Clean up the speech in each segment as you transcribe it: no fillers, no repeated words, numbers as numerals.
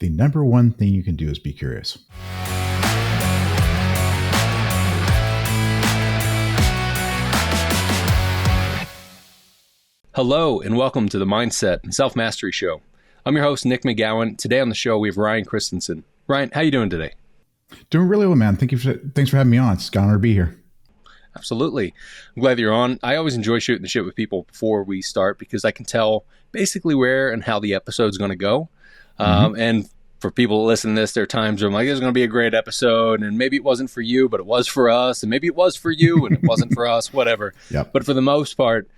the number one thing you can do is be curious. Hello, and welcome to the Mindset and Self-Mastery Show. I'm your host, Nick McGowan. Today on the show, we have Ryan Christensen. Ryan, how you doing today? Doing really well, man. Thanks for having me on. It's an honor to be here. Absolutely. I'm glad that you're on. I always enjoy shooting the shit with people before we start because I can tell basically where and how the episode's going to go. And for people that listen to this, there are times where I'm like, this is going to be a great episode, and maybe it wasn't for you, but it was for us, and maybe it was for you, and it wasn't for us, whatever. Yep. But for the most part,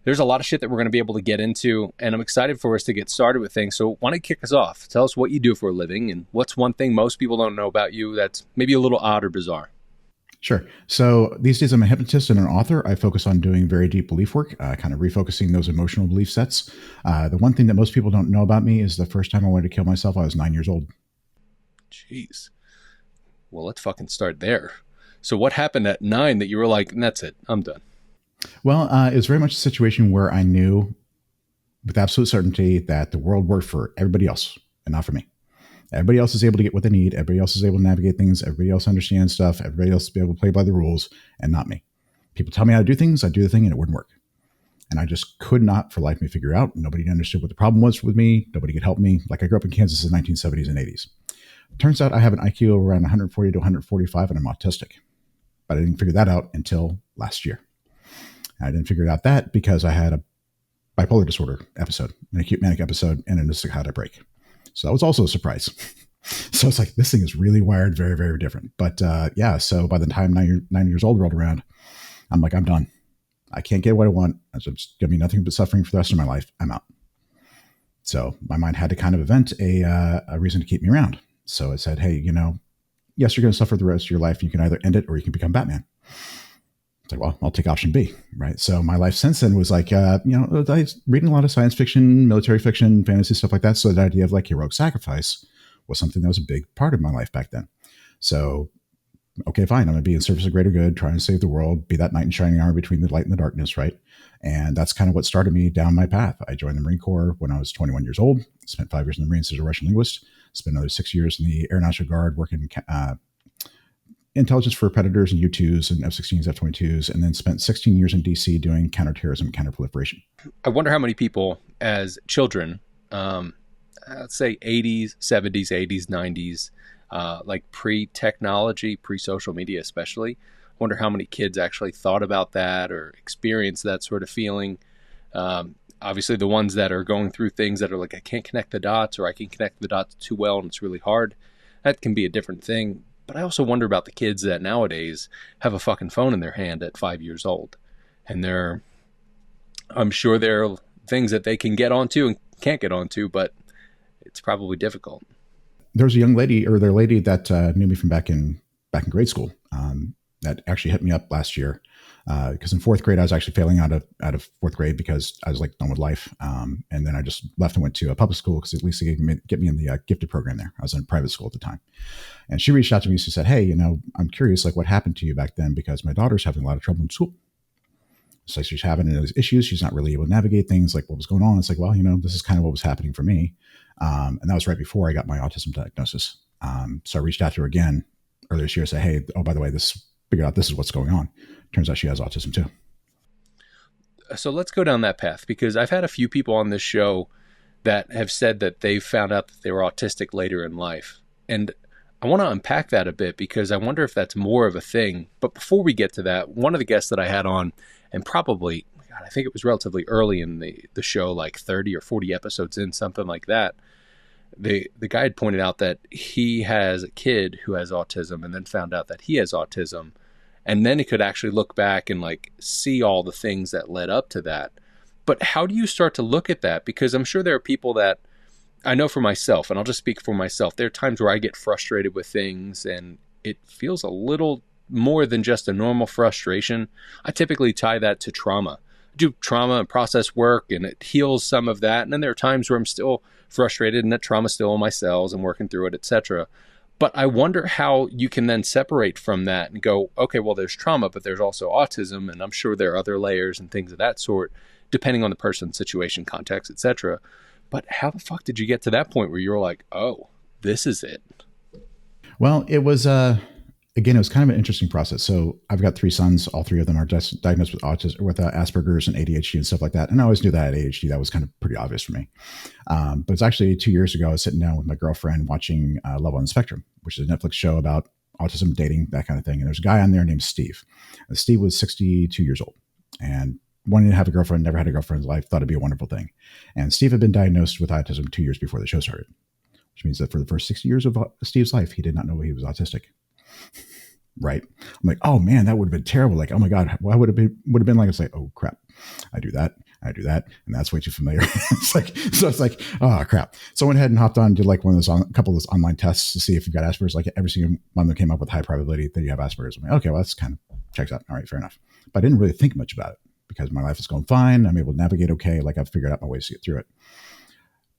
there's a lot of shit that we're going to be able to get into, and I'm excited for us to get started with things. So why don't you kick us off? Tell us what you do for a living, and what's one thing most people don't know about you that's maybe a little odd or bizarre. Sure. So these days I'm a hypnotist and an author. I focus on doing very deep belief work, kind of refocusing those emotional belief sets. The one thing that most people don't know about me is the first time I wanted to kill myself, I was 9 years old. Jeez. Well, let's fucking start there. So what happened at 9 that you were like, that's it, I'm done? Well, it was very much a situation where I knew with absolute certainty that the world worked for everybody else and not for me. Everybody else is able to get what they need. Everybody else is able to navigate things. Everybody else understands stuff. Everybody else is able to play by the rules and not me. People tell me how to do things. I do the thing and it wouldn't work. And I just could not for life of me figure out. Nobody understood what the problem was with me. Nobody could help me. Like I grew up in Kansas in the 1970s and 80s. Turns out I have an IQ of around 140 to 145 and I'm autistic. But I didn't figure that out until last year. I didn't figure out that because I had a bipolar disorder episode, an acute manic episode, and a psychotic break. So that was also a surprise. So it's like, this thing is really wired very, very different. But so by the time 9 years old rolled around, I'm like, I'm done. I can't get what I want. It's going to be nothing but suffering for the rest of my life. I'm out. So my mind had to kind of invent a reason to keep me around. So it said, hey, yes, you're going to suffer the rest of your life. You can either end it or you can become Batman. It's like, well, I'll take option B, right? So my life since then was like, I was reading a lot of science fiction, military fiction, fantasy, stuff like that. So the idea of like heroic sacrifice was something that was a big part of my life back then. So, okay, fine. I'm going to be in service of greater good, trying to save the world, be that knight in shining armor between the light and the darkness, right? And that's kind of what started me down my path. I joined the Marine Corps when I was 21 years old, spent 5 years in the Marines as a Russian linguist, spent another 6 years in the Air National Guard working intelligence for Predators and U-2s and F-16s, F-22s, and then spent 16 years in D.C. doing counterterrorism and counterproliferation. I wonder how many people as children, let's say 80s, 70s, 80s, 90s, like pre-technology, pre-social media especially, I wonder how many kids actually thought about that or experienced that sort of feeling. Obviously, the ones that are going through things that are like, I can't connect the dots or I can connect the dots too well and it's really hard, that can be a different thing. But I also wonder about the kids that nowadays have a fucking phone in their hand at 5 years old. And I'm sure there are things that they can get onto and can't get onto, but it's probably difficult. There's a young lady that knew me from back in grade school that actually hit me up last year. Because in fourth grade, I was actually failing out of fourth grade because I was like done with life. And then I just left and went to a public school because at least they get me in the gifted program there. I was in a private school at the time. And she reached out to me. She said, hey, I'm curious, like what happened to you back then? Because my daughter's having a lot of trouble in school. It's like she's having those issues. She's not really able to navigate things, like what was going on. It's like, well, this is kind of what was happening for me. And that was right before I got my autism diagnosis. So I reached out to her again earlier this year and said, hey, oh, by the way, figured out this is what's going on. Turns out she has autism too. So let's go down that path because I've had a few people on this show that have said that they found out that they were autistic later in life. And I want to unpack that a bit because I wonder if that's more of a thing. But before we get to that, one of the guests that I had on, and probably, I think it was relatively early in the show, like 30 or 40 episodes in, something like that, the guy had pointed out that he has a kid who has autism and then found out that he has autism. And then he could actually look back and like see all the things that led up to that. But how do you start to look at that? Because I'm sure there are people that I know for myself, and I'll just speak for myself. There are times where I get frustrated with things and it feels a little more than just a normal frustration. I typically tie that to trauma. I do trauma and process work and it heals some of that. And then there are times where I'm still frustrated and that trauma's still in my cells and working through it, etc. But I wonder how you can then separate from that and go, okay, well, there's trauma, but there's also autism. And I'm sure there are other layers and things of that sort, depending on the person's situation, context, etc. But how the fuck did you get to that point where you're like, oh, this is it? Well, it was again, it was kind of an interesting process. So I've got three sons. All three of them are just diagnosed with autism, with Asperger's and ADHD and stuff like that. And I always knew that ADHD, that was kind of pretty obvious for me. But it's actually 2 years ago, I was sitting down with my girlfriend watching Love on the Spectrum, which is a Netflix show about autism, dating, that kind of thing. And there's a guy on there named Steve. And Steve was 62 years old and wanted to have a girlfriend, never had a girlfriend in his life, thought it'd be a wonderful thing. And Steve had been diagnosed with autism 2 years before the show started, which means that for the first 60 years of Steve's life, he did not know he was autistic. Right. I'm like, oh man, that would have been terrible. Like, oh my God, why would it been like, it's like, oh crap, I do that. And that's way too familiar. It's like, oh crap. So I went ahead and hopped on and did like one of those, a couple of those online tests to see if you've got Asperger's. Like every single one that came up with high probability that you have Asperger's. I'm like, okay, well, that's kind of checks out. All right, fair enough. But I didn't really think much about it because my life is going fine. I'm able to navigate okay. Like I've figured out my ways to get through it.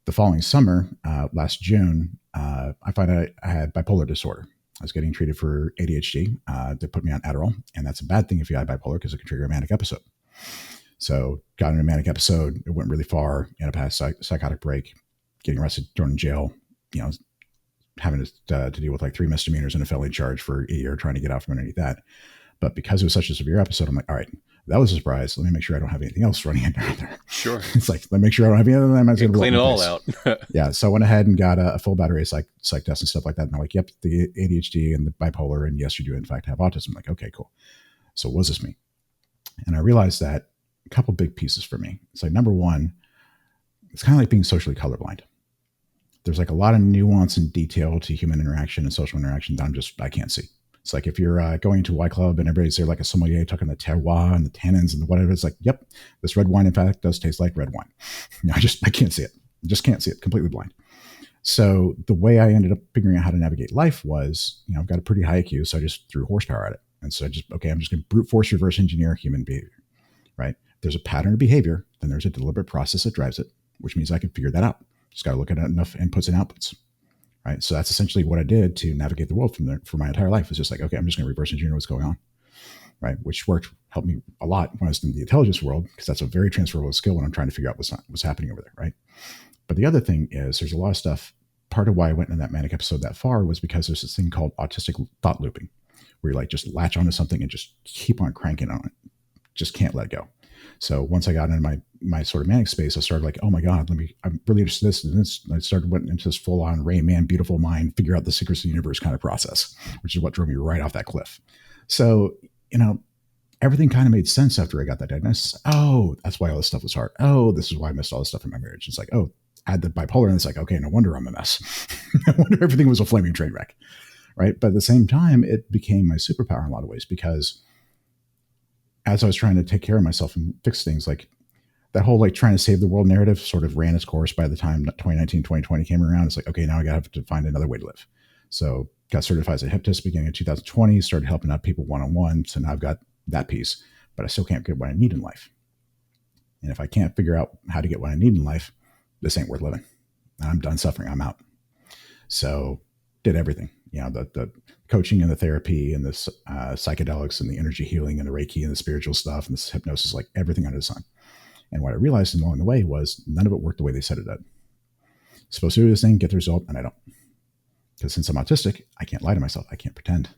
The following summer, last June, I found out I had bipolar disorder. I was getting treated for ADHD. They put me on Adderall, and that's a bad thing if you have bipolar because it can trigger a manic episode. So got in a manic episode. It went really far. Ended up having a psychotic break, getting arrested, thrown in jail, having to deal with like 3 misdemeanors and a felony charge for a year trying to get out from underneath that. But because it was such a severe episode, I'm like, all right, that was a surprise. Let me make sure I don't have anything else running in there. Sure. It's like, let me make sure I don't have any other than that. Clean it all out. Yeah. So I went ahead and got a full battery of psych tests and stuff like that. And I'm like, yep, the ADHD and the bipolar. And yes, you do in fact have autism. I'm like, okay, cool. So what does this mean? And I realized that a couple big pieces for me. It's like, number one, it's kind of like being socially colorblind. There's like a lot of nuance and detail to human interaction and social interaction that I can't see. It's like if you're going to Y Club and everybody's there like a sommelier talking the terroir and the tannins and whatever, it's like, yep, this red wine in fact does taste like red wine. I can't see it. Just can't see it. Completely blind. So the way I ended up figuring out how to navigate life was, I've got a pretty high IQ, so I just threw horsepower at it. And so I'm just going to brute force reverse engineer human behavior, right? If there's a pattern of behavior, then there's a deliberate process that drives it, which means I can figure that out. Just got to look at enough inputs and outputs. Right. So that's essentially what I did to navigate the world for my entire life. It's just like, okay, I'm just going to reverse engineer what's going on. Right. Which helped me a lot when I was in the intelligence world, because that's a very transferable skill when I'm trying to figure out what's happening over there. Right. But the other thing is there's a lot of stuff. Part of why I went in that manic episode that far was because there's this thing called autistic thought looping, where you like just latch onto something and just keep on cranking on it. Just can't let go. So once I got into my sort of manic space, I started like, oh my God, I'm really interested in this and this. And I went into this full on Rain Man, beautiful mind, figure out the secrets of the universe kind of process, which is what drove me right off that cliff. So, everything kind of made sense after I got that diagnosis. Oh, that's why all this stuff was hard. Oh, this is why I missed all this stuff in my marriage. It's like, oh, I had the bipolar and it's like, okay, no wonder I'm a mess. No wonder everything was a flaming train wreck. Right. But at the same time, it became my superpower in a lot of ways, because as I was trying to take care of myself and fix things, like that whole like trying to save the world narrative sort of ran its course by the time 2019, 2020 came around. It's like, okay, now I got to have to find another way to live. So got certified as a hypnotist beginning of 2020, started helping out people one-on-one. So now I've got that piece, but I still can't get what I need in life. And if I can't figure out how to get what I need in life, this ain't worth living. I'm done suffering. I'm out. So did everything, the coaching and the therapy and the psychedelics and the energy healing and the Reiki and the spiritual stuff and this hypnosis, like everything under the sun. And what I realized along the way was none of it worked the way they said it did. Supposed to do this thing, get the result, and I don't. Because since I'm autistic, I can't lie to myself. I can't pretend.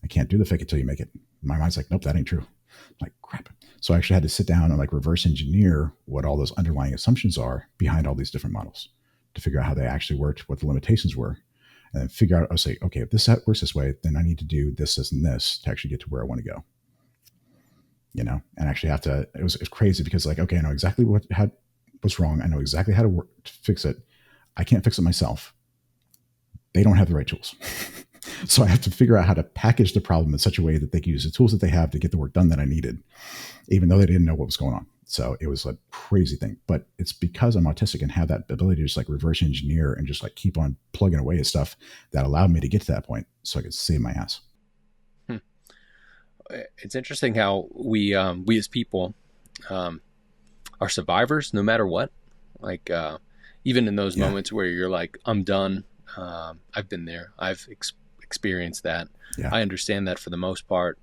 I can't do the fake it till you make it. My mind's like, nope, that ain't true. I'm like, crap. So I actually had to sit down and like reverse engineer what all those underlying assumptions are behind all these different models to figure out how they actually worked, what the limitations were, and then figure out, I'll say, okay, if this works this way, then I need to do this, this, and this to actually get to where I want to go. And actually have to, it was crazy because like, okay, I know exactly what's wrong. I know exactly how to work to fix it. I can't fix it myself. They don't have the right tools. So I have to figure out how to package the problem in such a way that they can use the tools that they have to get the work done that I needed, even though they didn't know what was going on. So it was a crazy thing, but it's because I'm autistic and have that ability to just like reverse engineer and just like keep on plugging away at stuff that allowed me to get to that point so I could save my ass. It's interesting how we as people are survivors no matter what. Like even in those moments where you're like, I'm done. I've been there. I've experienced that. Yeah. I understand that for the most part.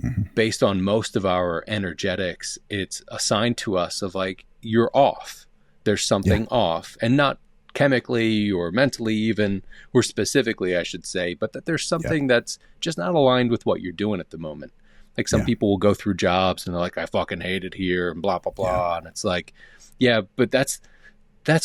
Mm-hmm. Based on most of our energetics, it's assigned to us of like, you're off. There's something off, and not chemically or mentally even, or specifically, I should say, but that there's something that's just not aligned with what you're doing at the moment. Like some people will go through jobs and they're like, I fucking hate it here and blah, blah, blah. And it's like, yeah, but that's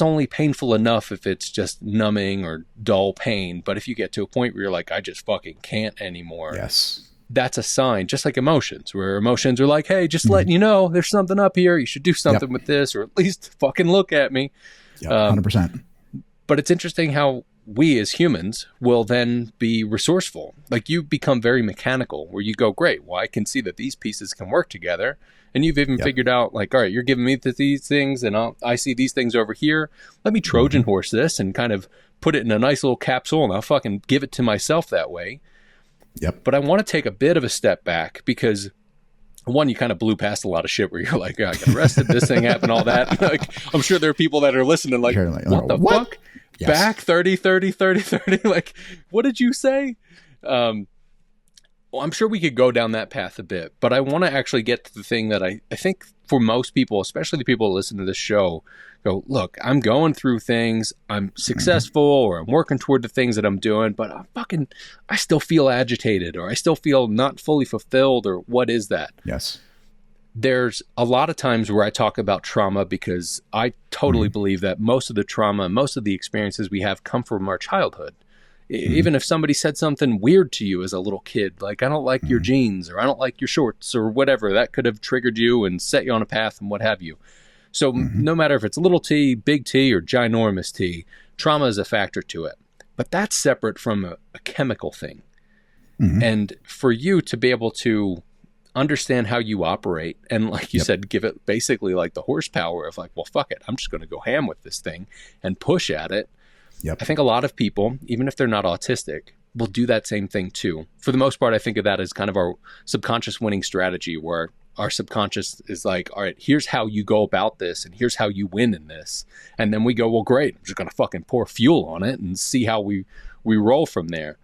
only painful enough if it's just numbing or dull pain. But if you get to a point where you're like, I just fucking can't anymore. Yes. That's a sign, just like emotions, where emotions are like, hey, just letting you know there's something up here. You should do something with this, or at least fucking look at me. 100%. But it's interesting how we as humans will then be resourceful. Like you become very mechanical, where you go, great, well, I can see that these pieces can work together. And you've even figured out, like, all right, you're giving me these things and I see these things over here. Let me Trojan horse this and kind of put it in a nice little capsule, and I'll fucking give it to myself that way. But I want to take a bit of a step back because, one, you kind of blew past a lot of shit where you're like, I got arrested, this thing happened, all that. Like, I'm sure there are people that are listening like, what the fuck? Yes. Back 30. Like, what did you say? Well, I'm sure we could go down that path a bit, but I want to actually get to the thing that I think for most people, especially the people that listen to this show, go, look, I'm going through things, I'm successful, or I'm working toward the things that I'm doing, but I still feel agitated, or I still feel not fully fulfilled, or what is that? Yes. There's a lot of times where I talk about trauma because I totally believe that most of the trauma, most of the experiences we have come from our childhood. Even if somebody said something weird to you as a little kid, like, I don't like your jeans, or I don't like your shorts, or whatever, that could have triggered you and set you on a path and what have you. So no matter if it's little t, big T, or ginormous T, trauma is a factor to it. But that's separate from a chemical thing. And for you to be able to understand how you operate, and like you said, give it basically like the horsepower of like, well, fuck it, I'm just going to go ham with this thing and push at it. I think a lot of people, even if they're not autistic, will do that same thing too. For the most part, I think of that as kind of our subconscious winning strategy, where our subconscious is like, all right, here's how you go about this, and here's how you win in this. And then we go, well, great, I'm just going to fucking pour fuel on it and see how we roll from there.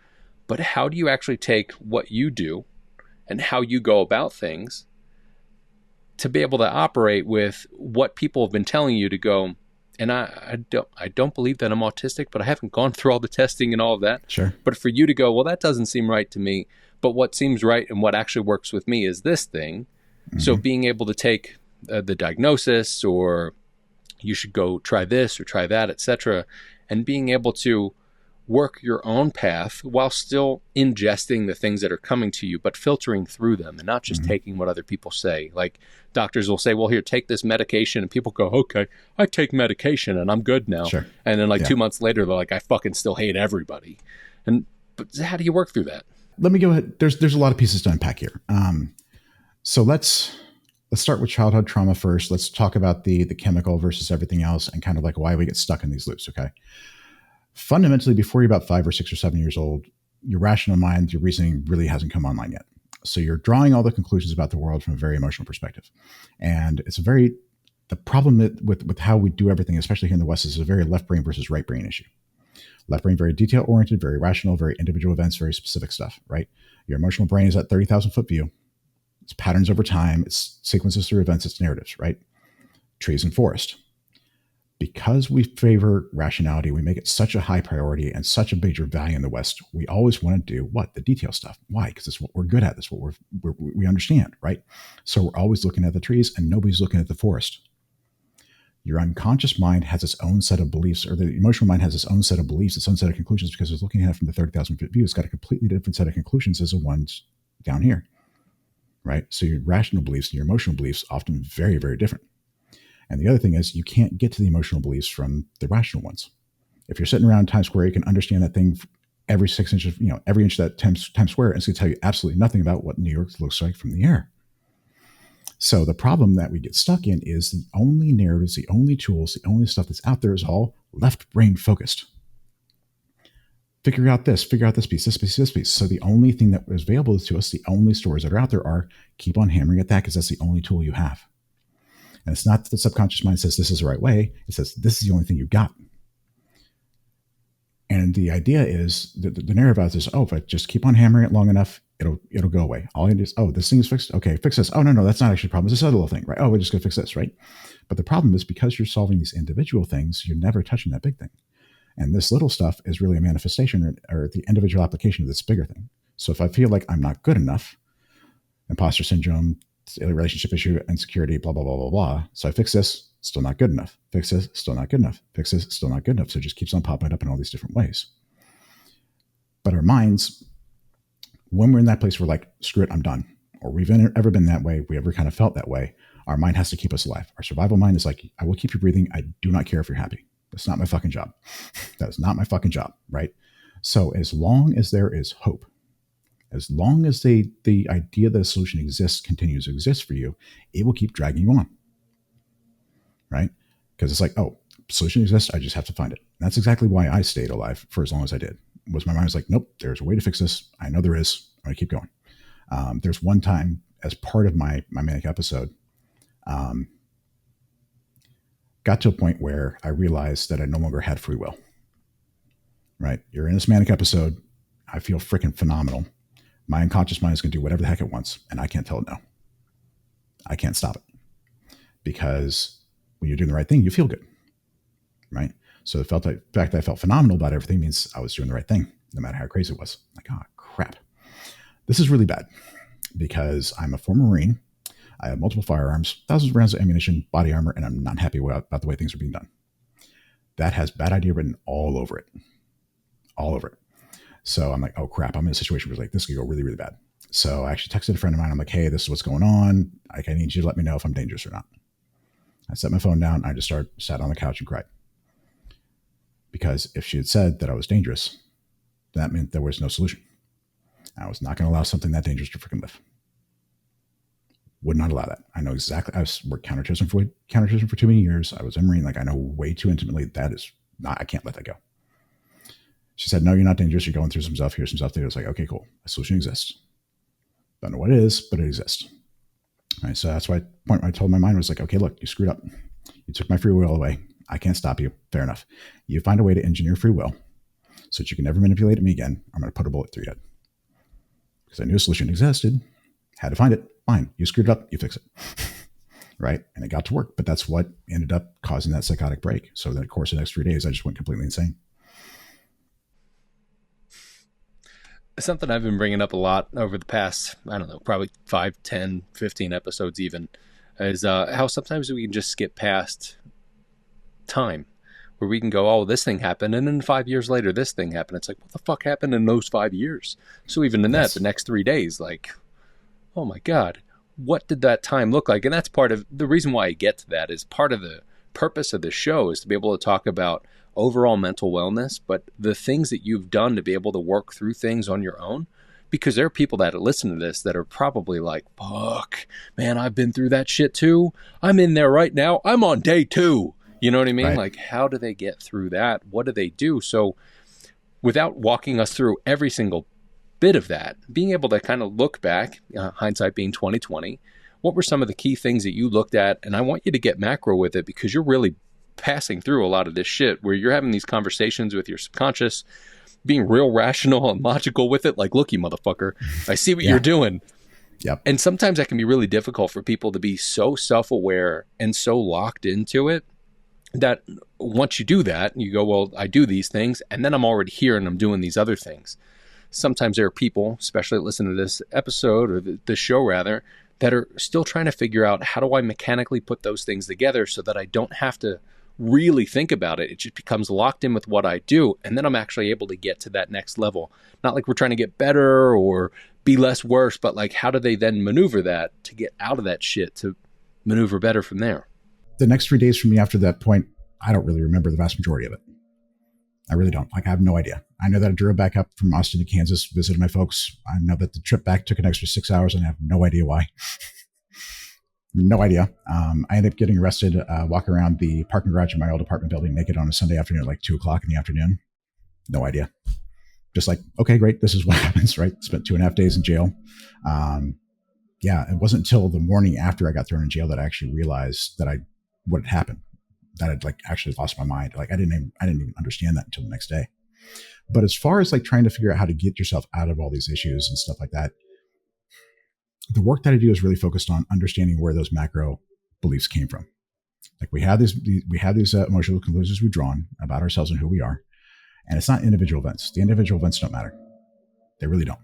But how do you actually take what you do and how you go about things to be able to operate with what people have been telling you to go, and I don't believe that I'm autistic, but I haven't gone through all the testing and all of that. Sure. But for you to go, well, that doesn't seem right to me, but what seems right and what actually works with me is this thing. So being able to take the diagnosis, or you should go try this or try that, etc., and being able to work your own path while still ingesting the things that are coming to you, but filtering through them and not just taking what other people say. Like doctors will say, well, here, take this medication. And people go, okay, I take medication and I'm good now. Sure. And then 2 months later, they're like, I fucking still hate everybody. But how do you work through that? Let me go ahead. There's a lot of pieces to unpack here. So let's start with childhood trauma first. Let's talk about the chemical versus everything else, and kind of like why we get stuck in these loops. Okay. Fundamentally, before you're about 5 or 6 or 7 years old, your rational mind, your reasoning really hasn't come online yet. So you're drawing all the conclusions about the world from a very emotional perspective. And it's the problem with how we do everything, especially here in the West, is a very left brain versus right brain issue. Left brain, very detail oriented, very rational, very individual events, very specific stuff, right? Your emotional brain is at 30,000 foot view. It's patterns over time. It's sequences through events. It's narratives, right? Trees and forest. Because we favor rationality, we make it such a high priority and such a major value in the West. We always want to do what? The detail stuff. Why? Because it's what we're good at. It's what we understand, right? So we're always looking at the trees and nobody's looking at the forest. Your unconscious mind has its own set of beliefs, or the emotional mind has its own set of beliefs, its own set of conclusions, because it's looking at it from the 30,000 foot view. It's got a completely different set of conclusions as the ones down here, right? So your rational beliefs and your emotional beliefs often very, very different. And the other thing is, you can't get to the emotional beliefs from the rational ones. If you're sitting around Times Square, you can understand that thing every 6 inches, every inch of that Times Square, and it's going to tell you absolutely nothing about what New York looks like from the air. So the problem that we get stuck in is the only narratives, the only tools, the only stuff that's out there is all left brain focused. Figure out this piece, this piece, this piece. So the only thing that is available to us, the only stories that are out there are keep on hammering at that because that's the only tool you have. And it's not that the subconscious mind says this is the right way. It says this is the only thing you've got. And the idea is that the narrative out is, if I just keep on hammering it long enough, it'll go away. All I do is, this thing is fixed. Okay, fix this. Oh, no, that's not actually a problem. It's this other little thing, right? We're just going to fix this, right? But the problem is because you're solving these individual things, you're never touching that big thing. And this little stuff is really a manifestation or the individual application of this bigger thing. So if I feel like I'm not good enough, imposter syndrome, relationship issue, insecurity, blah, blah, blah, blah, blah. So I fix this, still not good enough. Fix this, still not good enough. Fix this, still not good enough. So it just keeps on popping up in all these different ways. But our minds, when we're in that place, we're like, screw it, I'm done. Or we've ever been that way, we ever kind of felt that way, our mind has to keep us alive. Our survival mind is like, I will keep you breathing. I do not care if you're happy. That's not my fucking job. That is not my fucking job, right? So as long as there is hope, as long as the idea that a solution exists, continues to exist for you, it will keep dragging you on, right? Because it's like, oh, solution exists, I just have to find it. And that's exactly why I stayed alive for as long as I did. Was my mind was like, nope, there's a way to fix this. I know there is. I'm going to keep going. There's one time as part of my manic episode, got to a point where I realized that I no longer had free will, right? You're in this manic episode. I feel freaking phenomenal. My unconscious mind is going to do whatever the heck it wants, and I can't tell it no. I can't stop it, because when you're doing the right thing, you feel good, right? So the fact that I felt phenomenal about everything means I was doing the right thing, no matter how crazy it was. Like, oh, crap. This is really bad, because I'm a former Marine. I have multiple firearms, thousands of rounds of ammunition, body armor, and I'm not happy about the way things are being done. That has bad idea written all over it. All over it. So I'm like, oh crap, I'm in a situation where like this could go really, really bad. So I actually texted a friend of mine. I'm like, hey, this is what's going on. Like, I need you to let me know if I'm dangerous or not. I set my phone down. I just sat on the couch and cried. Because if she had said that I was dangerous, that meant there was no solution. I was not going to allow something that dangerous to freaking live. Would not allow that. I know exactly. I worked counterterrorism for too many years. I was a Marine. Like, I know way too intimately that is not, I can't let that go. She said, no, you're not dangerous. You're going through some stuff. Here's some stuff there. I was like, okay, cool. A solution exists. Don't know what it is, but it exists. All right. So that's why I told my mind was like, okay, look, you screwed up. You took my free will away. I can't stop you. Fair enough. You find a way to engineer free will so that you can never manipulate me again. I'm going to put a bullet through your head. Because I knew a solution existed. Had to find it. Fine. You screwed it up. You fix it. Right. And it got to work. But that's what ended up causing that psychotic break. So in the course of the next 3 days, I just went completely insane. Something I've been bringing up a lot over the past, I don't know, probably 5, 10, 15 episodes even, is how sometimes we can just skip past time, where we can go, oh, this thing happened, and then 5 years later, this thing happened. It's like, what the fuck happened in those 5 years? So even in that, the next 3 days, like, oh my God, what did that time look like? And that's part of the reason why I get to that, is part of the purpose of the show is to be able to talk about overall mental wellness, but the things that you've done to be able to work through things on your own. Because there are people that listen to this that are probably like, fuck, man, I've been through that shit too. I'm in there right now. I'm on day 2. You know what I mean? Right. Like, how do they get through that? What do they do? So without walking us through every single bit of that, being able to kind of look back, hindsight being 2020, what were some of the key things that you looked at? And I want you to get macro with it, because you're really passing through a lot of this shit where you're having these conversations with your subconscious, being real rational and logical with it. Like, look, you motherfucker, I see what you're doing. Yep. And sometimes that can be really difficult for people to be so self-aware and so locked into it that once you do that, you go, well, I do these things, and then I'm already here and I'm doing these other things. Sometimes there are people, especially that listen to this episode or the show rather, that are still trying to figure out, how do I mechanically put those things together so that I don't have to really think about it. It just becomes locked in with what I do. And then I'm actually able to get to that next level. Not like we're trying to get better or be less worse, but like, how do they then maneuver that to get out of that shit to maneuver better from there? The next 3 days for me after that point, I don't really remember the vast majority of it. I really don't. Like, I have no idea. I know that I drove back up from Austin to Kansas, visited my folks. I know that the trip back took an extra 6 hours, and I have no idea why. No idea. I ended up getting arrested, walking around the parking garage in my old apartment building naked on a Sunday afternoon at like 2:00 in the afternoon. No idea. Just like, okay, great. This is what happens, right? Spent 2.5 days in jail. Yeah, it wasn't until the morning after I got thrown in jail that I actually realized that what had happened, that I'd like actually lost my mind. Like, I didn't even understand that until the next day. But as far as like trying to figure out how to get yourself out of all these issues and stuff like that, the work that I do is really focused on understanding where those macro beliefs came from. Like, we have these emotional conclusions we've drawn about ourselves and who we are. And it's not individual events. The individual events don't matter. They really don't.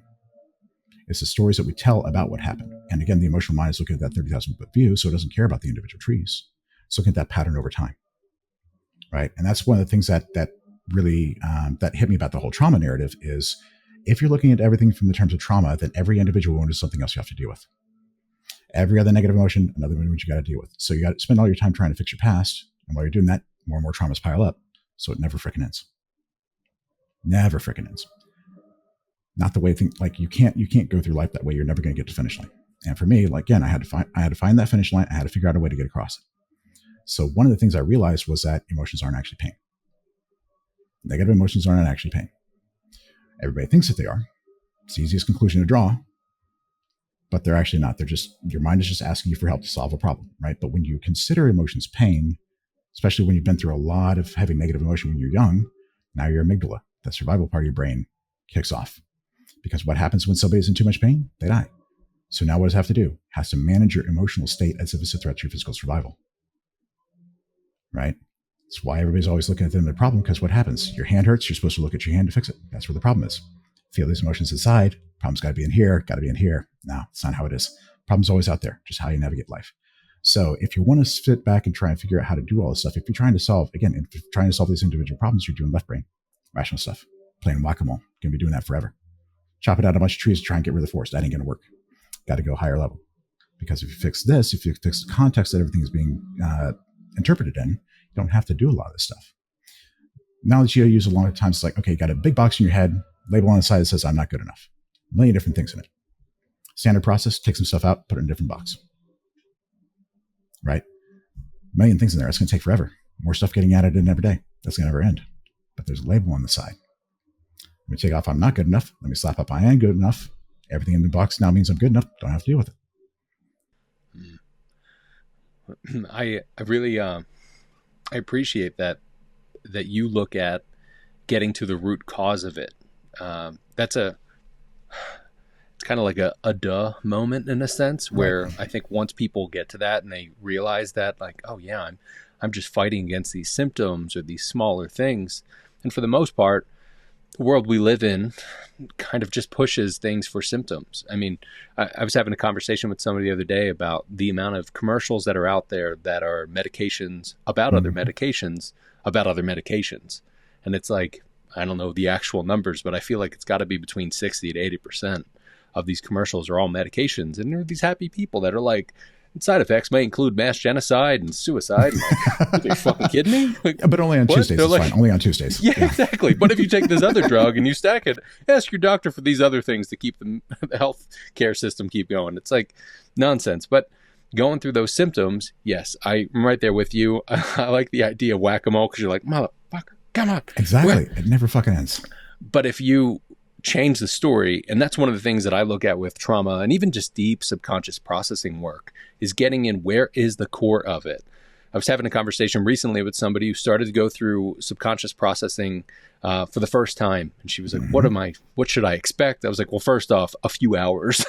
It's the stories that we tell about what happened. And again, the emotional mind is looking at that 30,000 foot view, so it doesn't care about the individual trees. It's looking at that pattern over time, right? And that's one of the things that really that hit me about the whole trauma narrative is if you're looking at everything from the terms of trauma, then every individual wound is something else you have to deal with. Every other negative emotion, another one you got to deal with. So you got to spend all your time trying to fix your past. And while you're doing that, more and more traumas pile up. So it never freaking ends. Never freaking ends. Not the way things, like you can't go through life that way. You're never going to get to the finish line. And for me, like, again, I had to find that finish line. I had to figure out a way to get across it. So one of the things I realized was that emotions aren't actually pain. Negative emotions aren't actually pain. Everybody thinks that they are. It's the easiest conclusion to draw, but they're actually not. They're just, your mind is just asking you for help to solve a problem, right? But when you consider emotions pain, especially when you've been through a lot of heavy negative emotion when you're young, now your amygdala, that survival part of your brain, kicks off. Because what happens when somebody's in too much pain? They die. So now what does it have to do? It has to manage your emotional state as if it's a threat to your physical survival. Right? That's why everybody's always looking at them as a problem, because what happens? Your hand hurts, you're supposed to look at your hand to fix it. That's where the problem is. Feel these emotions inside. Problem's got to be in here, got to be in here. No, it's not how it is. Problem's always out there, just how you navigate life. So if you want to sit back and try and figure out how to do all this stuff, if you're trying to solve, again, if you're trying to solve these individual problems, you're doing left brain, rational stuff, playing whack-a-mole. You're going to be doing that forever. Chopping out a bunch of trees to try and get rid of the forest. That ain't going to work. Got to go higher level. Because if you fix this, if you fix the context that everything is being interpreted in, you don't have to do a lot of this stuff. Now that you use a lot of times, it's like, okay, you got a big box in your head, label on the side that says, I'm not good enough. A million different things in it. Standard process, take some stuff out, put it in a different box. Right? A million things in there. It's going to take forever. More stuff getting added in every day. That's going to never end. But there's a label on the side. Let me take off, I'm not good enough. Let me slap up, I am good enough. Everything in the box now means I'm good enough. Don't have to deal with it. I really I appreciate that you look at getting to the root cause of it. It's kind of like a duh moment in a sense, where right. I think once people get to that and they realize that, like, oh yeah, I'm just fighting against these symptoms or these smaller things. And for the most part, the world we live in kind of just pushes things for symptoms. I mean, I was having a conversation with somebody the other day about the amount of commercials that are out there that are medications about other medications about other medications. And it's like, I don't know the actual numbers, but I feel like it's got to be between 60 to 80% of these commercials are all medications. And there are these happy people that are like, side effects may include mass genocide and suicide. Like, are they fucking kidding me? Like, but only on what? Tuesdays. It's fine. Only on Tuesdays. Yeah, exactly. But if you take this other drug and you stack it, ask your doctor for these other things to keep the health care system keep going. It's like nonsense. But going through those symptoms, yes, I'm right there with you. I like the idea of whack-a-mole because you're like, motherfucker, come on. Exactly. It never fucking ends. But if you change the story, and that's one of the things that I look at with trauma and even just deep subconscious processing work, is getting in where is the core of it. I was having a conversation recently with somebody who started to go through subconscious processing for the first time. And she was like, what should I expect? I was like, well, first off, a few hours.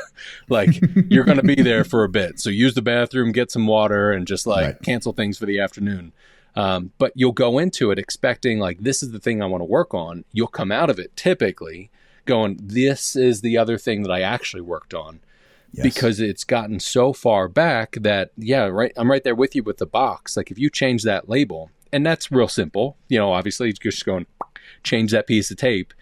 Like, you're going to be there for a bit. So use the bathroom, get some water, and just cancel things for the afternoon. But you'll go into it expecting like, this is the thing I want to work on. You'll come out of it typically going, this is the other thing that I actually worked on. Yes. Because it's gotten so far back that, yeah, right. I'm right there with you with the box. Like, if you change that label, and that's real simple, obviously you're just going, change that piece of tape.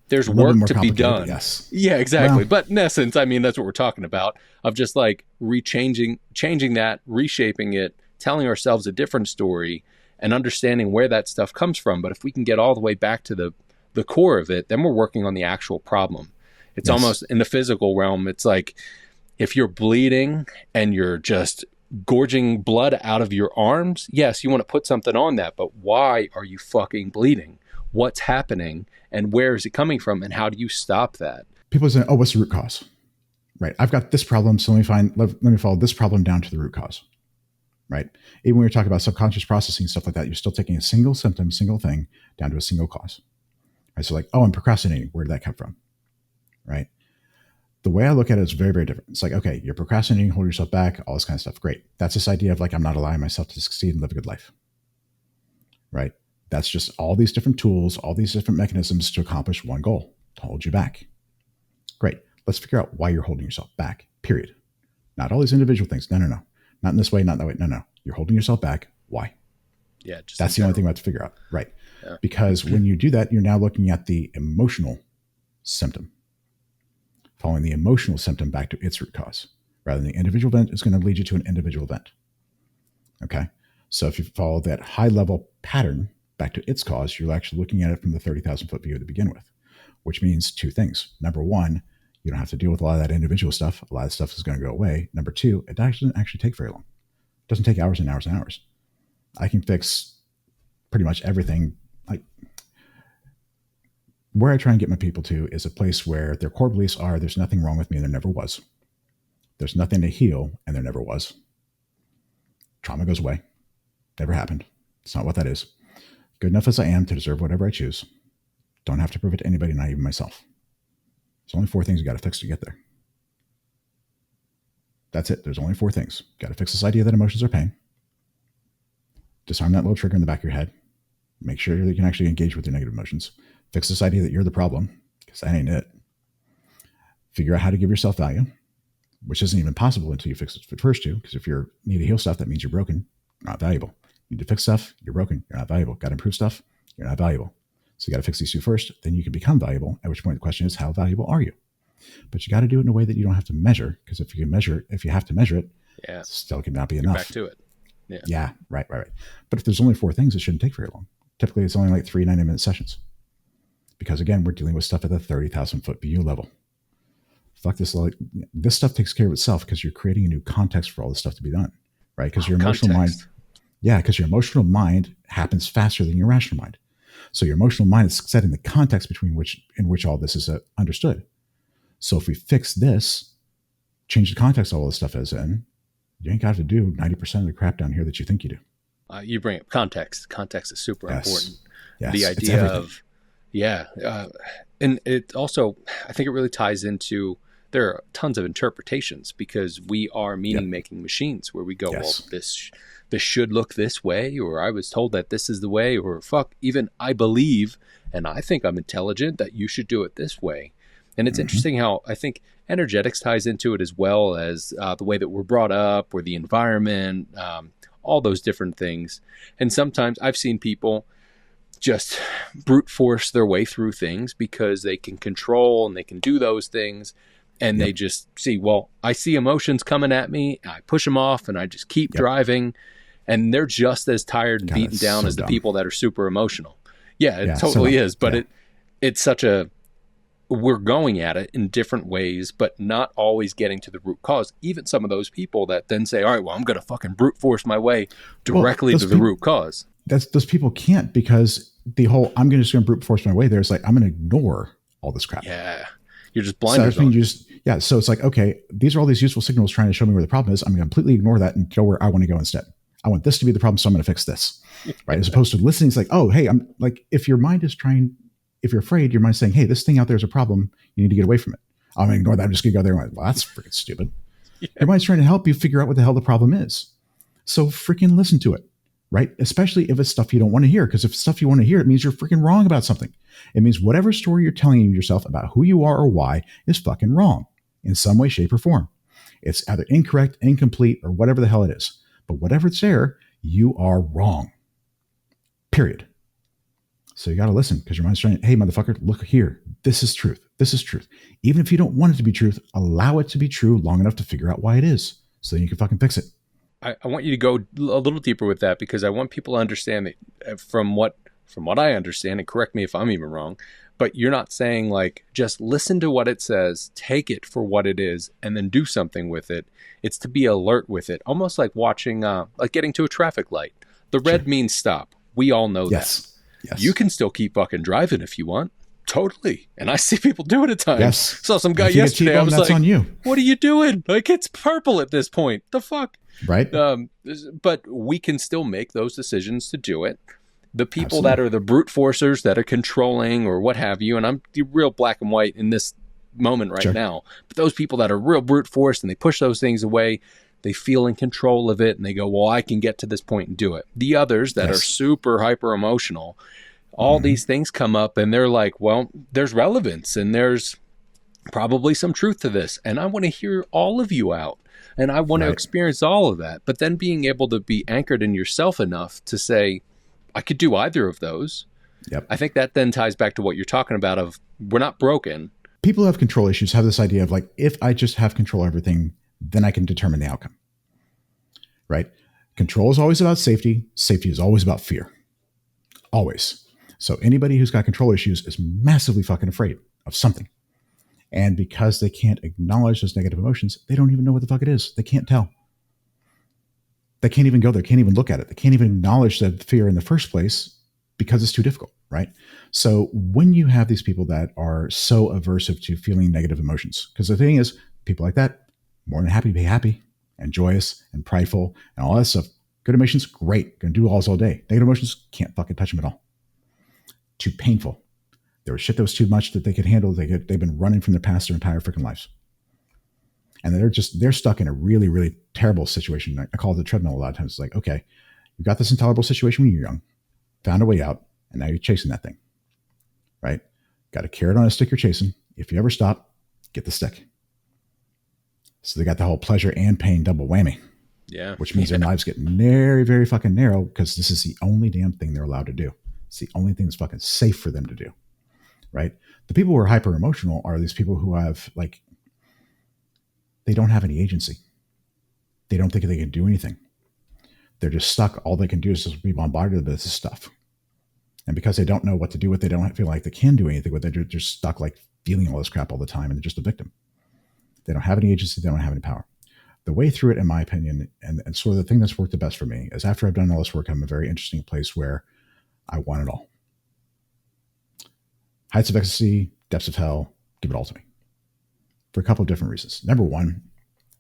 There's work to be done. Yes. Yeah, exactly. Well, but in essence, I mean, that's what we're talking about, of just like changing that, reshaping it, telling ourselves a different story and understanding where that stuff comes from. But if we can get all the way back to the core of it, then we're working on the actual problem. It's almost in the physical realm. It's like, if you're bleeding and you're just gorging blood out of your arms, yes, you want to put something on that, but why are you fucking bleeding? What's happening and where is it coming from and how do you stop that? People say, oh, what's the root cause? Right. I've got this problem, so let me follow this problem down to the root cause. Right. Even when you're talking about subconscious processing, stuff like that, you're still taking a single symptom, single thing down to a single cause. Right. So like, oh, I'm procrastinating. Where did that come from? Right. The way I look at it is very, very different. It's like, okay, you're procrastinating, hold yourself back, all this kind of stuff. Great. That's this idea of like, I'm not allowing myself to succeed and live a good life. Right. That's just all these different tools, all these different mechanisms to accomplish one goal, to hold you back. Great. Let's figure out why you're holding yourself back, period. Not all these individual things. No. Not in this way, not that way. No. You're holding yourself back. Why? Yeah. Just that's the only thing we have to figure out. Right. Yeah. Because when you do that, you're now looking at the emotional symptom, following the emotional symptom back to its root cause. Rather than the individual event is going to lead you to an individual event. Okay. So if you follow that high level pattern back to its cause, you're actually looking at it from the 30,000 foot view to begin with, which means two things. Number one, you don't have to deal with a lot of that individual stuff. A lot of stuff is going to go away. Number two, it doesn't actually take very long. It doesn't take hours and hours and hours. I can fix pretty much everything. Like, where I try and get my people to is a place where their core beliefs are, there's nothing wrong with me and there never was. There's nothing to heal and there never was. Trauma goes away. Never happened. It's not what that is. Good enough as I am to deserve whatever I choose. Don't have to prove it to anybody, not even myself. There's only 4 things you got to fix to get there. That's it. There's only 4 things. Got to fix this idea that emotions are pain. Disarm that little trigger in the back of your head. Make sure that you can actually engage with your negative emotions. Fix this idea that you're the problem, because that ain't it. Figure out how to give yourself value, which isn't even possible until you fix the first 2, because if you need to heal stuff, that means you're broken, not valuable. You need to fix stuff, you're broken, you're not valuable. Got to improve stuff, you're not valuable. So you got to fix these 2 first, then you can become valuable, at which point the question is, how valuable are you? But you got to do it in a way that you don't have to measure, because if you have to measure it, it still cannot be enough. Back to it. Yeah, right. But if there's only 4 things, it shouldn't take very long. Typically, it's only like 3 90-minute sessions. Because again, we're dealing with stuff at the 30,000 foot view level. Fuck this. This stuff takes care of itself because you're creating a new context for all this stuff to be done, right? Because your emotional mind, because your emotional mind happens faster than your rational mind. So your emotional mind is setting the context in which all this is understood. So if we fix this, change the context all this stuff is in, you ain't got to do 90% of the crap down here that you think you do. You bring up context. Context is super important. Yes, the idea of, and it also, I think it really ties into, there are tons of interpretations because we are meaning-making machines where we go, well, this should look this way, or I was told that this is the way, or fuck, even I believe, and I think I'm intelligent, that you should do it this way. And it's interesting how I think energetics ties into it as well as the way that we're brought up or the environment, all those different things. And sometimes I've seen people just brute force their way through things because they can control and they can do those things. And they just see, well, I see emotions coming at me. I push them off and I just keep driving. And they're just as tired and beaten down as the people that are super emotional. Yeah, it totally is. But it's such a, we're going at it in different ways, but not always getting to the root cause. Even some of those people that then say, all right, well, I'm going to fucking brute force my way directly to the root cause. Those people can't, because the whole, I'm just going to brute force my way there is like, I'm going to ignore all this crap. Yeah. You're just blinders on. So it's like, okay, these are all these useful signals trying to show me where the problem is. I'm going to completely ignore that and go where I want to go instead. I want this to be the problem, so I'm going to fix this. Right? As opposed to listening, it's like, oh, hey, I'm like, if your mind is trying, if you're afraid, your mind's saying, hey, this thing out there is a problem. You need to get away from it. I'm going to ignore that. I'm just going to go there and like, well, that's freaking stupid. Your mind's trying to help you figure out what the hell the problem is. So freaking listen to it, right? Especially if it's stuff you don't want to hear, because if it's stuff you want to hear, it means you're freaking wrong about something. It means whatever story you're telling yourself about who you are or why is fucking wrong in some way, shape, or form. It's either incorrect, incomplete, or whatever the hell it is. But whatever it's there, you are wrong. Period. So you got to listen, because your mind's trying, hey, motherfucker, look here. This is truth. This is truth. Even if you don't want it to be truth, allow it to be true long enough to figure out why it is, so then you can fucking fix it. I want you to go a little deeper with that, because I want people to understand that from what I understand, and correct me if I'm even wrong, but you're not saying like, just listen to what it says, take it for what it is, and then do something with it. It's to be alert with it. Almost like watching, like getting to a traffic light. The red means stop. We all know that. Yes. You can still keep fucking driving if you want. Totally. And I see people do it at times. Yes. Saw some guy yesterday. I was like, on you. What are you doing? Like, it's purple at this point. The fuck? Right. But we can still make those decisions to do it. The people that are the brute forcers that are controlling or what have you, and I'm real black and white in this moment right now, but those people that are real brute force and they push those things away, they feel in control of it and they go, well, I can get to this point and do it. The others that are super hyper emotional, all these things come up and they're like, well, there's relevance and there's probably some truth to this. And I want to hear all of you out and I want to experience all of that. But then being able to be anchored in yourself enough to say, I could do either of those. Yep. I think that then ties back to what you're talking about of we're not broken. People who have control issues have this idea of like, if I just have control of everything, then I can determine the outcome, right? Control is always about safety. Safety is always about fear. Always. So anybody who's got control issues is massively fucking afraid of something. And because they can't acknowledge those negative emotions, they don't even know what the fuck it is. They can't tell. They can't even go there. Can't even look at it. They can't even acknowledge the fear in the first place because it's too difficult, right? So when you have these people that are so aversive to feeling negative emotions, because the thing is, people like that, more than happy to be happy and joyous and prideful and all that stuff. Good emotions, great. Gonna do all day. Negative emotions, can't fucking touch them at all. Too painful. There was shit that was too much that they could handle. They've been running from their past their entire freaking lives. And they're stuck in a really, really terrible situation. I call it the treadmill a lot of times. It's like, okay, you got this intolerable situation when you're young, found a way out, and now you're chasing that thing, right? Got a carrot on a stick you're chasing. If you ever stop, get the stick. So they got the whole pleasure and pain double whammy. Yeah. Which means their lives get very, very fucking narrow because this is the only damn thing they're allowed to do. It's the only thing that's fucking safe for them to do, right? The people who are hyper emotional are these people who have like, they don't have any agency. They don't think they can do anything. They're just stuck. All they can do is just be bombarded with this stuff. And because they don't know what to do with it, they don't feel like they can do anything with it. They're just stuck like feeling all this crap all the time and they're just a victim. They don't have any agency. They don't have any power. The way through it, in my opinion, and sort of the thing that's worked the best for me is after I've done all this work, I'm in a very interesting place where I want it all. Heights of ecstasy, depths of hell, give it all to me. For a couple of different reasons. Number one,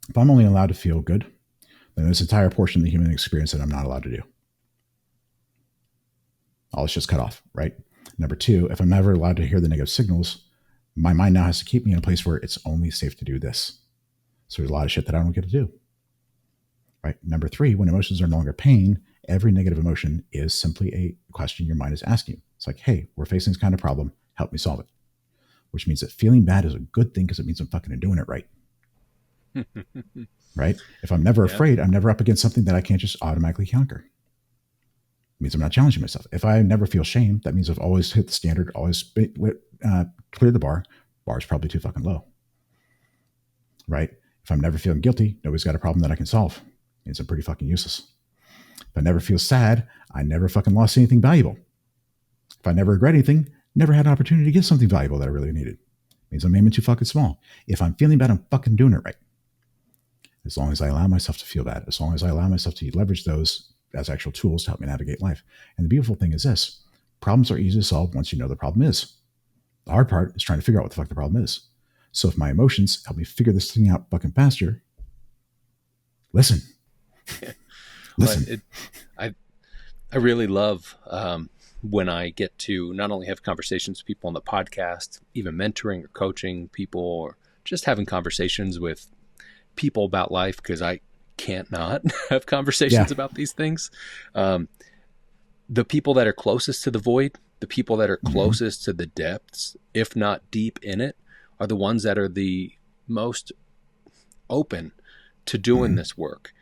if I'm only allowed to feel good, then there's an entire portion of the human experience that I'm not allowed to do. All it's just cut off, right? Number two, if I'm never allowed to hear the negative signals, my mind now has to keep me in a place where it's only safe to do this. So there's a lot of shit that I don't get to do, right? Number three, when emotions are no longer pain, every negative emotion is simply a question your mind is asking you. It's like, hey, we're facing this kind of problem. Help me solve it. Which means that feeling bad is a good thing because it means I'm fucking doing it right. Right? If I'm never afraid, I'm never up against something that I can't just automatically conquer. It means I'm not challenging myself. If I never feel shame, that means I've always hit the standard, always cleared the bar. Bar's probably too fucking low. Right? If I'm never feeling guilty, nobody's got a problem that I can solve. It means I'm pretty fucking useless. If I never feel sad, I never fucking lost anything valuable. If I never regret anything, never had an opportunity to get something valuable that I really needed. It means I'm aiming too fucking small. If I'm feeling bad, I'm fucking doing it right. As long as I allow myself to feel bad, as long as I allow myself to leverage those as actual tools to help me navigate life. And the beautiful thing is this, problems are easy to solve once you know the problem is. The hard part is trying to figure out what the fuck the problem is. So if my emotions help me figure this thing out fucking faster, listen. Listen. I really love when I get to not only have conversations with people on the podcast, even mentoring or coaching people, or just having conversations with people about life, because I can't not have conversations about these things. The people that are closest to the void, the people that are closest to the depths, if not deep in it, are the ones that are the most open to doing this work.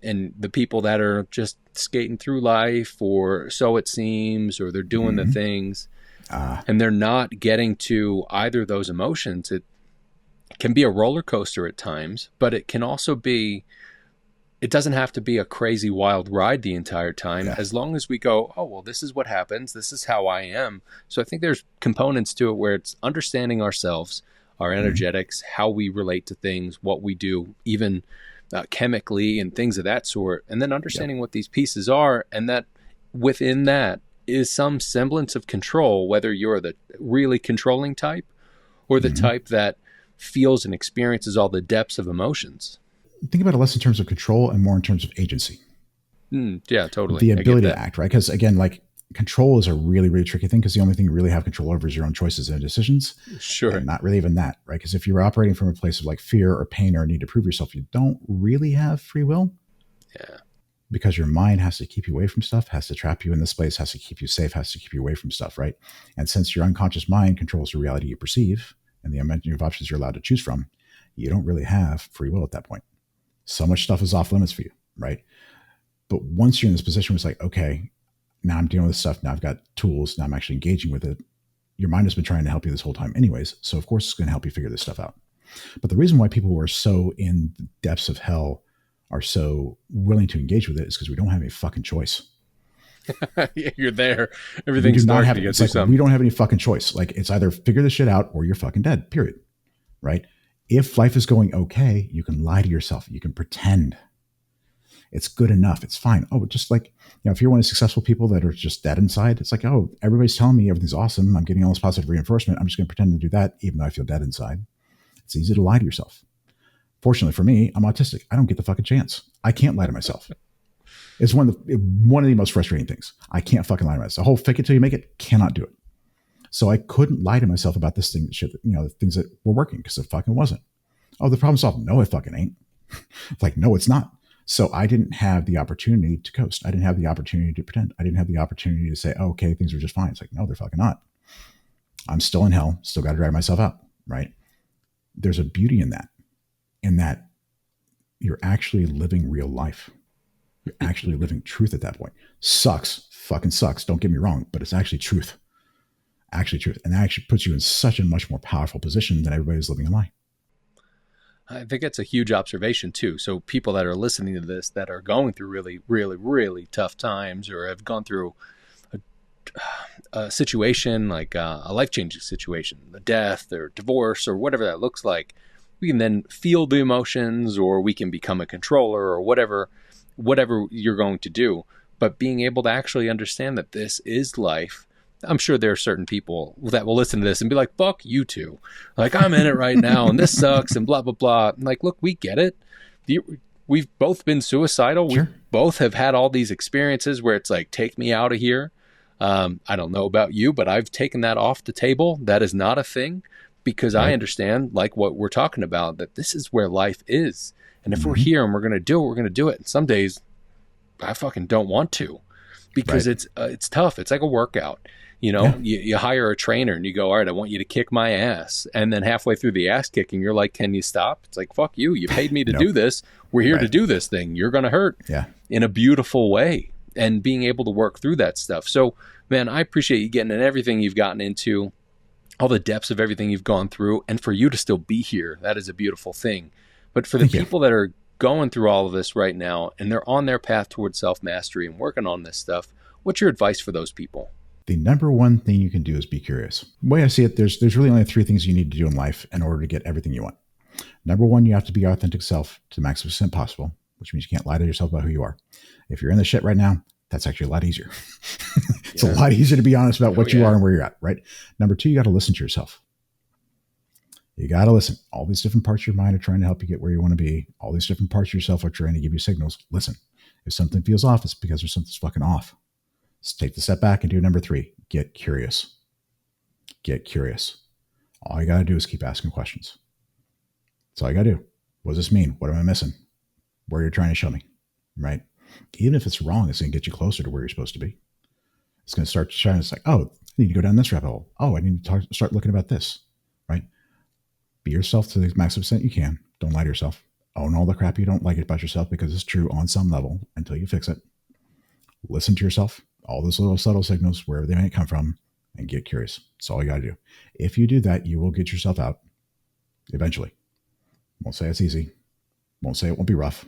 And the people that are just skating through life, or so it seems, or they're doing the things and they're not getting to either of those emotions. It can be a roller coaster at times, but it can also be, it doesn't have to be a crazy wild ride the entire time, as long as we go, oh, well, this is what happens. This is how I am. So I think there's components to it where it's understanding ourselves, our energetics, how we relate to things, what we do, even chemically and things of that sort, and then understanding what these pieces are, and that within that is some semblance of control, whether you're the really controlling type or the type that feels and experiences all the depths of emotions. Think about it less in terms of control and more in terms of agency. Yeah, totally. The ability to act, right? Because again, like control is a really, really tricky thing because the only thing you really have control over is your own choices and decisions. Sure. And not really even that, right? Because if you're operating from a place of like fear or pain or need to prove yourself, you don't really have free will. Yeah. Because your mind has to keep you away from stuff, has to trap you in this place, has to keep you safe, has to keep you away from stuff, right? And since your unconscious mind controls the reality you perceive and the menu of options you're allowed to choose from, you don't really have free will at that point. So much stuff is off limits for you, right? But once you're in this position where it's like, okay, now I'm dealing with stuff, now I've got tools, now I'm actually engaging with it. Your mind has been trying to help you this whole time anyways. So of course it's going to help you figure this stuff out. But the reason why people who are so in the depths of hell are so willing to engage with it is because we don't have any fucking choice. Yeah, you're there. Everything's not dark. have, You get it's to like something. we don't have any fucking choice. Like it's either figure this shit out or you're fucking dead, period. Right? If life is going okay, you can lie to yourself. You can pretend. It's good enough. It's fine. Oh, just like, if you're one of the successful people that are just dead inside, it's like, oh, everybody's telling me everything's awesome. I'm getting all this positive reinforcement. I'm just going to pretend to do that, even though I feel dead inside. It's easy to lie to yourself. Fortunately for me, I'm autistic. I don't get the fucking chance. I can't lie to myself. It's one of the most frustrating things. I can't fucking lie to myself. The whole fake it till you make it, cannot do it. So I couldn't lie to myself about this thing, shit, the things that were working because it fucking wasn't. Oh, the problem solved. No, it fucking ain't. Like, no, it's not. So I didn't have the opportunity to coast. I didn't have the opportunity to pretend. I didn't have the opportunity to say, oh, okay, things are just fine. It's like, no, they're fucking not. I'm still in hell. Still got to drag myself out, right? There's a beauty in that you're actually living real life. You're actually living truth at that point. Sucks. Fucking sucks. Don't get me wrong, but it's actually truth. Actually truth. And that actually puts you in such a much more powerful position than everybody who's living a lie. I think that's a huge observation too. So people that are listening to this that are going through really, really, really tough times or have gone through a situation like a life-changing situation, a death or divorce or whatever that looks like, we can then feel the emotions or we can become a controller or whatever you're going to do. But being able to actually understand that this is life. I'm sure there are certain people that will listen to this and be like, fuck you two. Like, I'm in it right now and this sucks and blah, blah, blah. I'm like, look, we get it. We've both been suicidal. Sure. We both have had all these experiences where it's like, take me out of here. I don't know about you, but I've taken that off the table. That is not a thing because I understand, like what we're talking about, that this is where life is. And if we're here and we're going to do it, we're going to do it. And some days I fucking don't want to because it's tough. It's like a workout. You hire a trainer and you go, all right, I want you to kick my ass. And then halfway through the ass kicking, you're like, can you stop? It's like, fuck you. You paid me to do this. We're here to do this thing. You're going to hurt in a beautiful way and being able to work through that stuff. So, man, I appreciate you getting in everything you've gotten into, all the depths of everything you've gone through. And for you to still be here, that is a beautiful thing. But for the people that are going through all of this right now and they're on their path towards self-mastery and working on this stuff, what's your advice for those people? The number one thing you can do is be curious. The way I see it, there's really only three things you need to do in life in order to get everything you want. Number one, you have to be your authentic self to the maximum extent possible, which means you can't lie to yourself about who you are. If you're in the shit right now, that's actually a lot easier. It's a lot easier to be honest about what you are and where you're at, right? Number two, you got to listen to yourself. You got to listen. All these different parts of your mind are trying to help you get where you want to be. All these different parts of yourself are trying to give you signals. Listen. If something feels off, it's because there's something's fucking off. Let's take the step back and do number three. Get curious. Get curious. All you got to do is keep asking questions. That's all you got to do. What does this mean? What am I missing? Where you're trying to show me, right? Even if it's wrong, it's going to get you closer to where you're supposed to be. It's going to start shining. It's like, oh, I need to go down this rabbit hole. Oh, I need to start looking about this, right? Be yourself to the maximum extent you can. Don't lie to yourself. Own all the crap you don't like about yourself because it's true on some level until you fix it. Listen to yourself, all those little subtle signals, wherever they may come from, and get curious. That's all you got to do. If you do that, you will get yourself out eventually. Won't say it's easy. Won't say it won't be rough.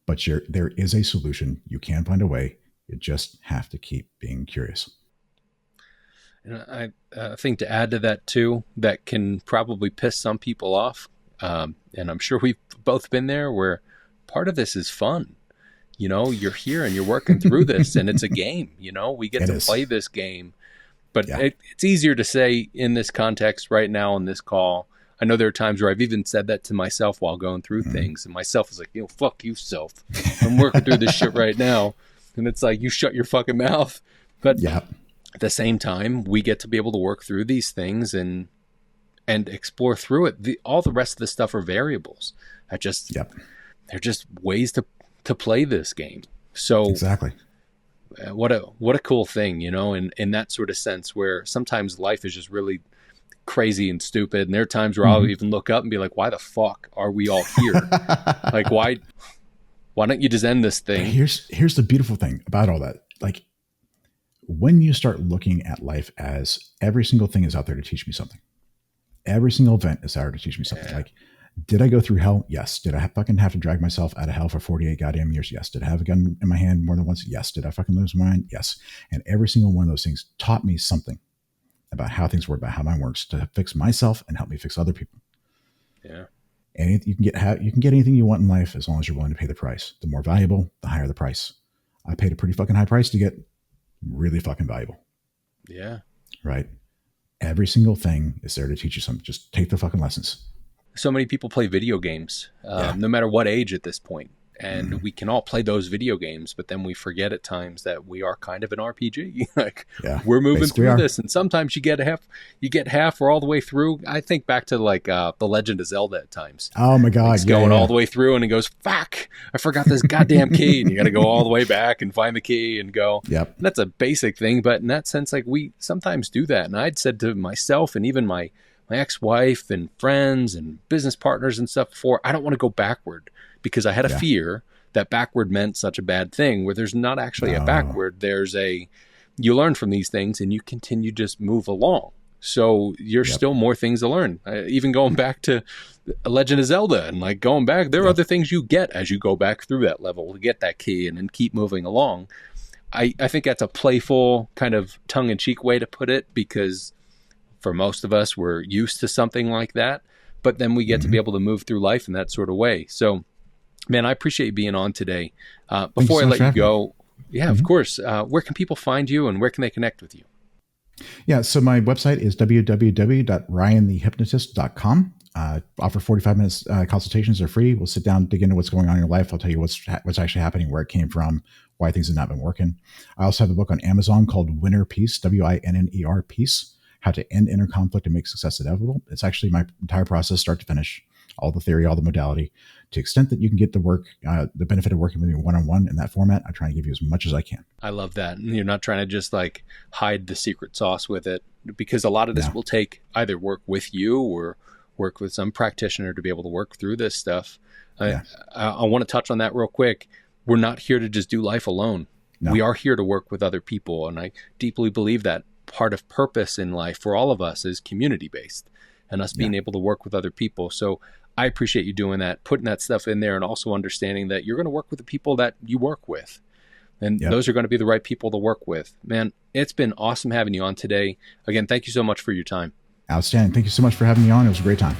But there is a solution. You can find a way. You just have to keep being curious. And I think to add to that too, that can probably piss some people off. And I'm sure we've both been there where part of this is fun. You're here and you're working through this and it's a game, we get to play this game, but it's easier to say in this context right now on this call. I know there are times where I've even said that to myself while going through things and myself is like, fuck you self. I'm working through this shit right now. And it's like, you shut your fucking mouth. But Yeah. at the same time, we get to be able to work through these things and explore through it. All the rest of the stuff are variables. Yep. They're just ways to play this game. So Exactly. what a cool thing, in that sort of sense, where sometimes life is just really crazy and stupid. And there are times where I'll even look up and be like, why the fuck are we all here? Like, why don't you just end this thing? Here's the beautiful thing about all that. Like, when you start looking at life as every single thing is out there to teach me something. Every single event is out there to teach me something. Yeah. Like, did I go through hell? Yes. Did I fucking have to drag myself out of hell for 48 goddamn years? Yes. Did I have a gun in my hand more than once? Yes. Did I fucking lose my mind? Yes. And every single one of those things taught me something about how things work, about how mine works, to fix myself and help me fix other people. Yeah. And you can get anything you want in life as long as you're willing to pay the price. The more valuable, the higher the price. I paid a pretty fucking high price to get really fucking valuable. Yeah. Right. Every single thing is there to teach you something. Just take the fucking lessons. So many people play video games, no matter what age at this point. And we can all play those video games, but then we forget at times that we are kind of an RPG. Like, we're moving through this, and sometimes you get half or all the way through. I think back to like The Legend of Zelda at times. Oh my God. It's going all the way through and it goes, fuck, I forgot this goddamn key. And you got to go all the way back and find the key and go. Yep. And that's a basic thing. But in that sense, like, we sometimes do that. And I'd said to myself and even my ex-wife and friends and business partners and stuff before, I don't want to go backward, because I had a fear that backward meant such a bad thing, where there's not actually a backward. There's you learn from these things and you continue to just move along. So you're still more things to learn. Even going back to Legend of Zelda and like going back, there are other things you get as you go back through that level to get that key and then keep moving along. I think that's a playful kind of tongue-in-cheek way to put it, because for most of us, we're used to something like that, but then we get to be able to move through life in that sort of way. So, man, I appreciate you being on today. Before I let you go, of course, where can people find you and where can they connect with you? Yeah, so my website is www.ryanthehypnotist.com. Offer 45 minutes consultations. They're free. We'll sit down, dig into what's going on in your life. I'll tell you what's actually happening, where it came from, why things have not been working. I also have a book on Amazon called Winner Peace, WINNER Peace, How to End Inner Conflict and Make Success Inevitable. It's actually my entire process, start to finish, all the theory, all the modality. To the extent that you can get the work, the benefit of working with me one-on-one in that format, I try and give you as much as I can. I love that. And you're not trying to just like hide the secret sauce with it, because a lot of this will take either work with you or work with some practitioner to be able to work through this stuff. I want to touch on that real quick. We're not here to just do life alone. No. We are here to work with other people. And I deeply believe that part of purpose in life for all of us is community-based and us being able to work with other people. So I appreciate you doing that, putting that stuff in there, and also understanding that you're going to work with the people that you work with. And those are going to be the right people to work with. Man, it's been awesome having you on today. Again, thank you so much for your time. Outstanding. Thank you so much for having me on. It was a great time.